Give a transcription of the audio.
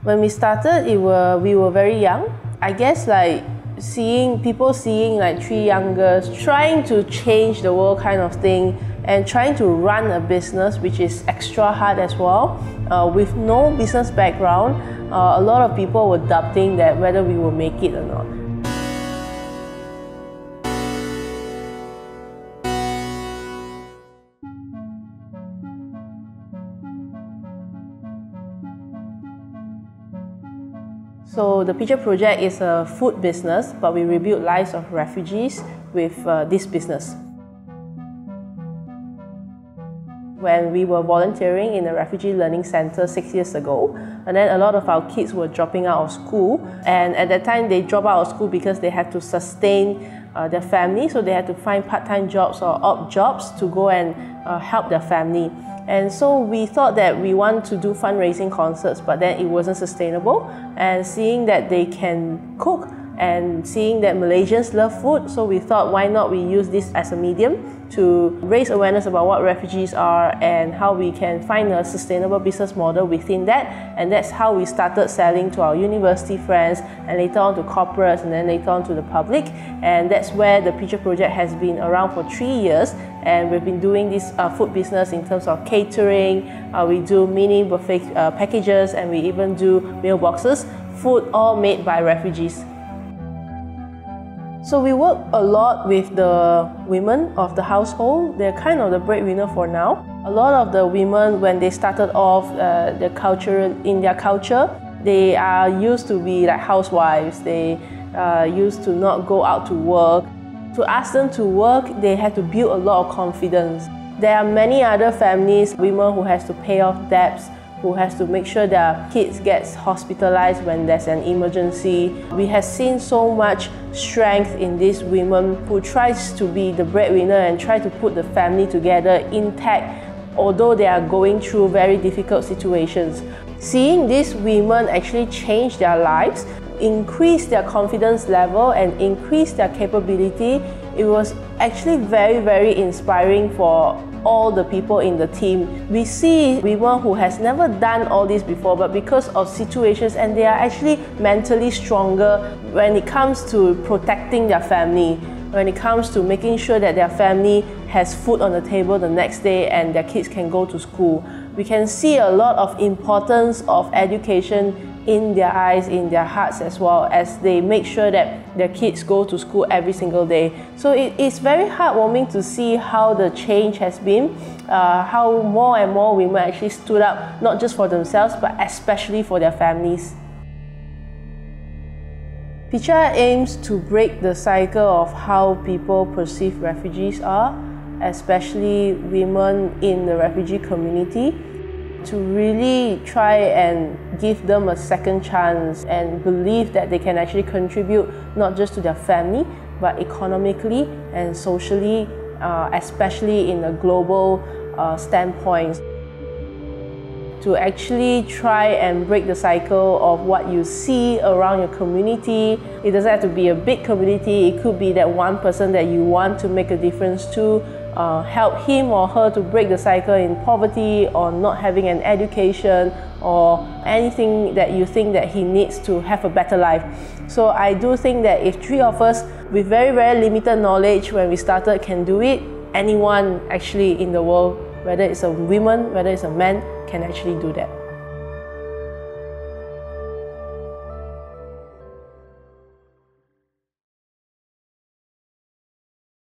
When we started, we were very young. I guess like people seeing like three young girls trying to change the world kind of thing, and trying to run a business which is extra hard as well. With no business background, a lot of people were doubting that whether we will make it or not. So the Picha project is a food business, but we rebuild lives of refugees with this business. When we were volunteering in a refugee learning center 6 years ago, and then a lot of our kids were dropping out of school, and at that time they dropped out of school because they had to sustain their family, so they had to find part-time jobs or odd jobs to go and help their family. And so we thought that we want to do fundraising concerts, but then it wasn't sustainable. And seeing that they can cook and seeing that Malaysians love food, so we thought, why not we use this as a medium to raise awareness about what refugees are and how we can find a sustainable business model within that. And that's how we started selling to our university friends, and later on to corporates, and then later on to the public. And that's where the Picha project has been around for 3 years. And we've been doing this food business in terms of catering. We do mini buffet packages, and we even do meal boxes, food all made by refugees. So we work a lot with the women of the household. They're kind of the breadwinner for now. A lot of the women, when they started off in their culture, they are used to be like housewives. They used to not go out to work. To ask them to work, they had to build a lot of confidence. There are many other families, women who has to pay off debts, who has to make sure their kids gets hospitalized when there's an emergency. We have seen so much strength in these women who tries to be the breadwinner and try to put the family together intact, although they are going through very difficult situations. Seeing these women actually change their lives, increase their confidence level and increase their capability, it was actually very, very inspiring for all the people in the team. We see women who has never done all this before, but because of situations, and they are actually mentally stronger when it comes to protecting their family, when it comes to making sure that their family has food on the table the next day and their kids can go to school. We can see a lot of importance of education in their eyes, in their hearts as well, as they make sure that their kids go to school every single day. So it is very heartwarming to see how the change has been, how more and more women actually stood up, not just for themselves, but especially for their families. Picha aims to break the cycle of how people perceive refugees are, especially women in the refugee community, to really try and give them a second chance and believe that they can actually contribute not just to their family, but economically and socially, especially in a global standpoint. To actually try and break the cycle of what you see around your community. It doesn't have to be a big community, it could be that one person that you want to make a difference to, help him or her to break the cycle in poverty or not having an education or anything that you think that he needs to have a better life. So I do think that if 3 of us with very, very limited knowledge when we started can do it, anyone actually in the world, whether it's a woman, whether it's a man, can actually do that.